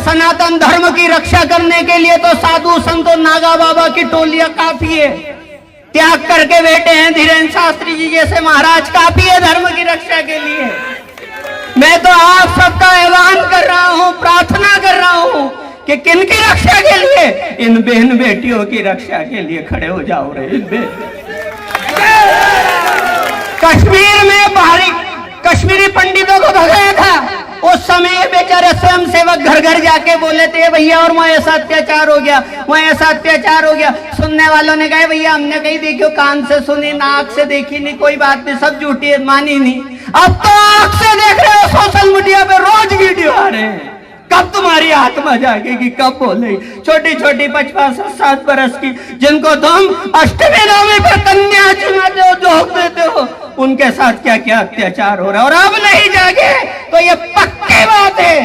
सनातन धर्म की रक्षा करने के लिए तो साधु संतों नागा बाबा की टोलियां काफी है। त्याग करके बैठे हैं धीरेन्द्र शास्त्री जी जैसे महाराज, काफी है धर्म की रक्षा के लिए। मैं तो आप सबका ऐलान कर रहा हूं, प्रार्थना कर रहा हूं कि किनकी रक्षा के लिए? इन बहन बेटियों की रक्षा के लिए खड़े हो जाओ रे। कश्मीर में बाहरी कश्मीरी पंडितों को भगाया था, उस समय बेचारे स्वयं सेवक घर घर जाके बोले थे भैया और वहां ऐसा अत्याचार हो गया, वहां ऐसा अत्याचार हो गया। सुनने वालों ने कहा भैया हमने कहीं देखियो, कान से सुनी, नाक से देखी नहीं, कोई बात नहीं, सब झूठी है, मानी नहीं। अब तो आंख से देख रहे हो, सोशल मीडिया पे रोज वीडियो आ रहे हैं। कब तुम्हारी आत्मा जागेगी, कब बोले? छोटी छोटी 55-60 बरस की जिनको तुम अष्टमी नवमी पर कन्या चुनाते हो, जोक देते हो, उनके साथ क्या क्या अत्याचार हो रहा है। और अब नहीं जागे तो ये पक्की बात है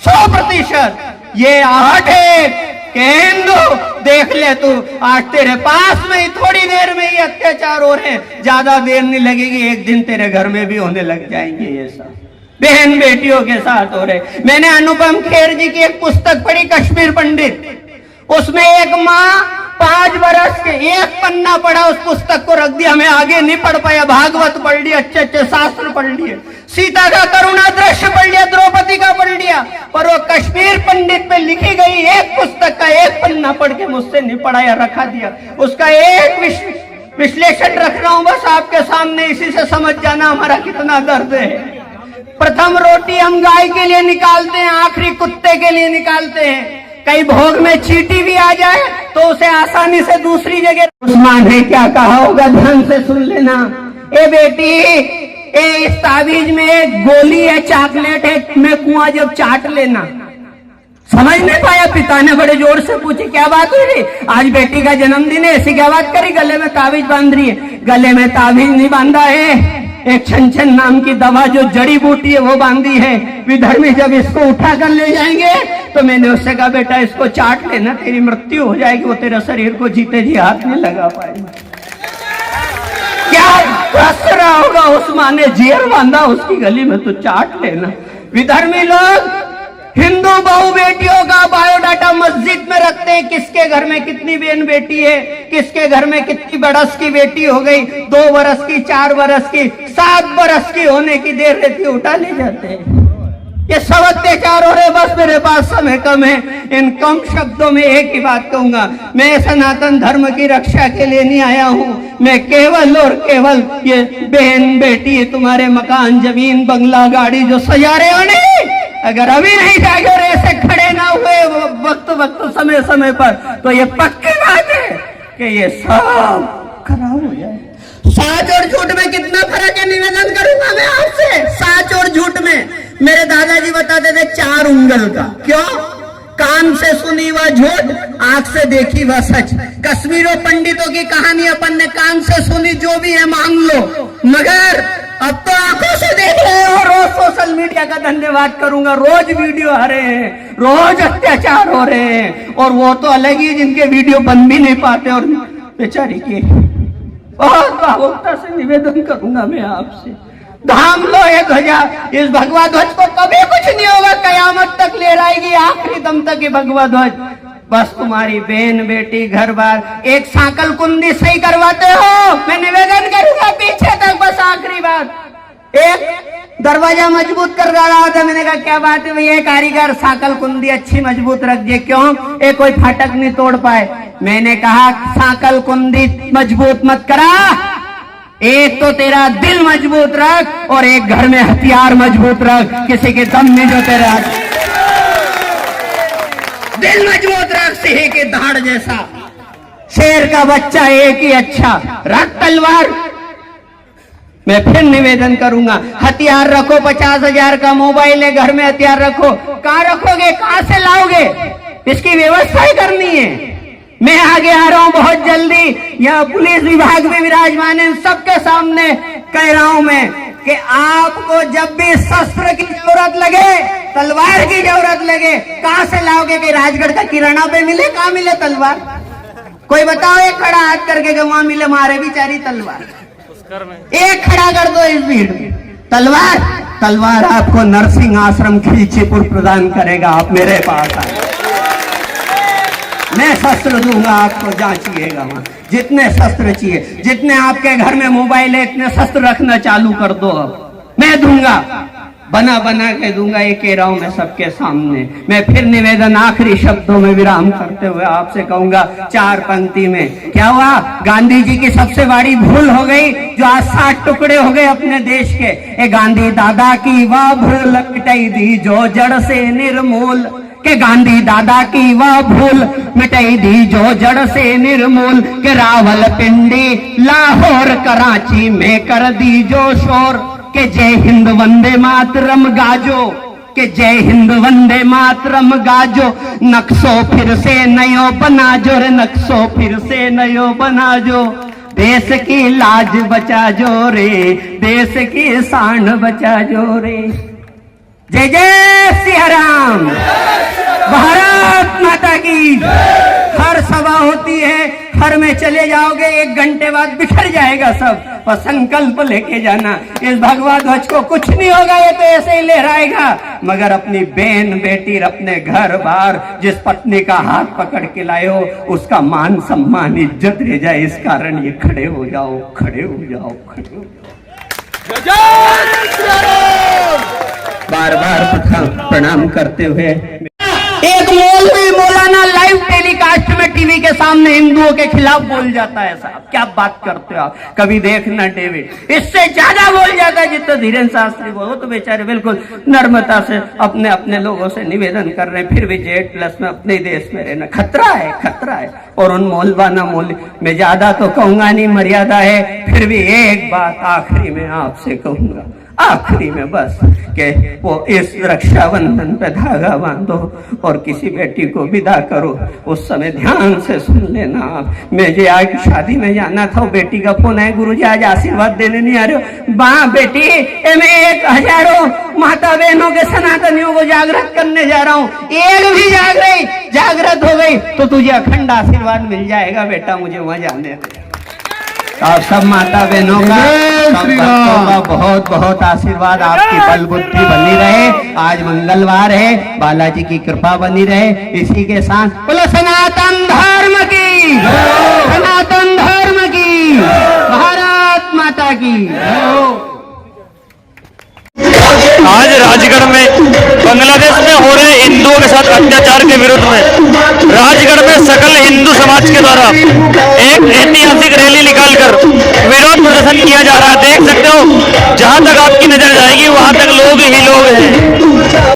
100%। ये आहट है कि हिंदू देख ले तू, आज तेरे पास में ही थोड़ी देर में ही अत्याचार हो रहे हैं, ज्यादा देर नहीं लगेगी, एक दिन तेरे घर में भी होने लग जाएंगे ये सब, बहन बेटियों के साथ हो रहे। मैंने अनुपम खेर जी की एक पुस्तक पढ़ी, कश्मीर पंडित, उसमें एक माँ 5 बरस के एक पन्ना पढ़ा, उस पुस्तक को रख दिया, मैं आगे नहीं पढ़ पाया। भागवत पढ़ लिया, अच्छे अच्छे शास्त्र पढ़ लिए, सीता का करुणा दृश्य पढ़ लिया, द्रौपदी का पढ़ लिया, पर वो कश्मीर पंडित पे लिखी गई एक पुस्तक का एक पन्ना पढ़ के मुझसे नहीं पढ़ाया, रखा दिया। उसका एक विश्लेषण रख रहा हूं बस आपके सामने, इसी से समझ जाना हमारा कितना दर्द है। प्रथम रोटी हम गाय के लिए निकालते हैं, आखिरी कुत्ते के लिए निकालते हैं। कहीं भोग में चींटी भी आ जाए तो उसे आसानी से दूसरी जगह। उस्मान ने क्या कहा होगा, ध्यान से सुन लेना। ए बेटी, इस ताबीज में एक गोली है, चॉकलेट है, मैं कुआं जब चाट लेना। समझ नहीं पाया, पिता ने बड़े जोर से पूछी क्या बात हुई रही? आज बेटी का जन्मदिन है, ऐसी क्या बात करी? गले में ताबीज बांध रही है। गले में ताबीज नहीं बांधा है, एक छन नाम की दवा जो जड़ी बूटी है वो बांधी है। विधर्मी जब इसको उठा कर ले जाएंगे तो मैंने उससे कहा बेटा इसको चाट लेना, तेरी मृत्यु हो जाएगी, वो तेरा शरीर को जीते जी हाथ नहीं लगा पाएगा। क्या हंस रहा होगा, उस्मान ने जेल बांधा उसकी गली में, तो चाट लेना। विधर्मी लोग हिंदू बहू बेटियों का बायोडाटा मस्जिद में रखते हैं, किसके घर में कितनी बहन बेटी है, किसके घर में कितनी बरस की बेटी हो गई, 2 बरस की, 4 बरस की, 7 बरस की होने की देर रहती, उठा ले जाते हैं। ये सब अत्याचार हो रहे। बस मेरे पास समय कम है, इन कम शब्दों में एक ही बात कहूंगा, मैं सनातन धर्म की रक्षा के लिए नहीं आया हूं। मैं केवल और केवल ये बहन बेटी, तुम्हारे मकान, जमीन, बंगला, गाड़ी जो सजा रहे हो, नहीं, अगर अभी नहीं जागे और ऐसे खड़े ना हुए वक्त समय समय पर, तो ये पक्की बात है कि ये सब खराब हो जाए। सच और झूठ में कितना फर्क है, निवेदन करूंगा मैं आपसे। सच और झूठ में मेरे दादाजी बताते थे 4 उंगल का। क्यों? कान से सुनी वह झूठ, आंख से देखी वह सच। कश्मीरों पंडितों की कहानी अपन ने कान से सुनी, जो भी है मान लो, मगर अब तो आंखों से देख रहे हो। रोज सोशल मीडिया का धन्यवाद करूंगा, रोज वीडियो आ रहे हैं, रोज अत्याचार हो रहे हैं, और वो तो अलग ही जिनके वीडियो बन भी नहीं पाते। और बेचारी की बहुत भावुकता से निवेदन करूंगा मैं आपसे, धाम लो ये ध्वजा। इस भगवा ध्वज को कभी कुछ नहीं होगा, कयामत तक लहराएगी, आखिरी दम तक ये भगवा ध्वज। बस तुम्हारी बहन बेटी घर बार एक सांकल कुंडी सही करवाते हो, मैं निवेदन करूंगा पीछे तक। बस आखिरी बात, एक दरवाजा मजबूत कर रहा था, मैंने कहा क्या बात है भैया, कारीगर सांकल कुंडी अच्छी मजबूत रख दिए, क्यों? एक कोई फाटक नहीं तोड़ पाए। मैंने कहा सांकल कुंडी मजबूत मत करा, एक तो तेरा दिल मजबूत रख और एक घर में हथियार मजबूत रख, किसी के दम में जो तेरा दिल मजबूत रख, सिंह के धाड़ जैसा, शेर का बच्चा एक ही अच्छा, रख तलवार। मैं फिर निवेदन करूंगा, हथियार रखो, 50,000 का मोबाइल है, घर में हथियार रखो। कहां रखोगे, कहां से लाओगे? इसकी व्यवस्था ही करनी है। मैं आगे आ रहा हूं बहुत जल्दी, यह पुलिस विभाग में विराजमान है, सबके सामने कह रहा हूं मैं कि आपको जब भी शस्त्र की जरूरत लगे, तलवार की जरूरत लगे, कहां से लाओगे? कि राजगढ़ का किराना पे मिले, कहां मिले तलवार? कोई बताओ एक खड़ा हाथ करके, वहां मिले मारे बेचारी तलवार, एक खड़ा कर दो इस भीड़ में। तलवार तलवार आपको नरसिंह आश्रम खिलचीपुर प्रदान करेगा। आप मेरे पास आए, मैं शस्त्र दूंगा आपको, जांचिएगा वहां जितने शस्त्र चाहिए, जितने आपके घर में मोबाइल है इतने शस्त्र रखना चालू कर दो। अब मैं दूंगा, बना बना के दूंगा, ये कह रहा हूं मैं सबके सामने। मैं फिर निवेदन आखिरी शब्दों में विराम करते हुए आपसे कहूंगा, 4 पंक्ति में क्या हुआ? गांधी जी की सबसे बड़ी भूल हो गई जो आज 60 टुकड़े हो गए अपने देश के। ए गांधी दादा की वह भूल मिटाई दी जो जड़ से निर्मूल, के गांधी दादा की वह भूल मिटाई दी जो जड़ से निर्मूल, के रावलपिंडी लाहौर कराची में कर दी जो शोर, के जय हिंद वंदे मातरम गाजो, के जय हिंद वंदे मातरम गाजो, नक्शो फिर से नयो बना जो रे, नक्शो फिर से नयो बना जो, देश की लाज बचा जो रे, देश की शान बचा जो रे। जय जय सिया राम, भारत माता की। हर सभा होती है, हर में चले जाओगे 1 घंटे बाद बिखर जाएगा सब, और संकल्प लेके जाना इस भगवा ध्वज को कुछ नहीं होगा, ये तो ऐसे ही लहराएगा, मगर अपनी बहन बेटी अपने घर बार जिस पत्नी का हाथ पकड़ के लाए हो उसका मान सम्मान इज्जत रह जाए, इस कारण ये खड़े हो जाओ, खड़े हो जाओ, खड़े हो जाओ। बार बार प्रणाम करते हुए एक मौलवी मौलाना लाइव टेलीकास्ट में टीवी के सामने हिंदुओं के खिलाफ बोल जाता है। साहब क्या बात करते हो आप? कभी देखना डेविड, इससे ज्यादा बोल जाता है जितना धीरेन्द्र शास्त्री वो तो बेचारे बिल्कुल नर्मता से अपने अपने लोगों से निवेदन कर रहे हैं, फिर भी Z+ में अपने देश में रहना खतरा है, खतरा है। और उन मौलवाना मौलवी में ज्यादा तो कहूंगा नहीं, मर्यादा है, फिर भी एक बात आखिरी में आपसे कहूंगा, आखिरी में बस कि वो इस रक्षाबंधन पे धागा बांधो और किसी बेटी को विदा करो, उस समय ध्यान से सुन लेना आप। मुझे आज शादी में जाना था, बेटी का फोन है, गुरुजी आज आशीर्वाद देने नहीं आ रहे हो? बा बेटी मैं 1000 माता बहनों के सनातनियों को जागृत करने जा रहा हूँ, एक भी जागृत हो गई तो तुझे अखंड आशीर्वाद मिल जाएगा बेटा, मुझे वहां जाने दे। आप सब माता बहनों का, सब भक्तों का बहुत बहुत आशीर्वाद, आपकी बल बुद्धि बनी रहे। आज मंगलवार है, बालाजी की कृपा बनी रहे। इसी के साथ बोलो सनातन धर्म की, सनातन धर्म की, भारत माता की। आज राजगढ़ में बांग्लादेश में हो रहे हिंदुओं के साथ अत्याचार के विरुद्ध में राजगढ़ में सकल हिंदू समाज के द्वारा एक ऐतिहासिक रैली निकालकर विरोध प्रदर्शन किया जा रहा है। देख सकते हो, जहां तक आपकी नजर जाएगी वहां तक लोग ही लोग हैं।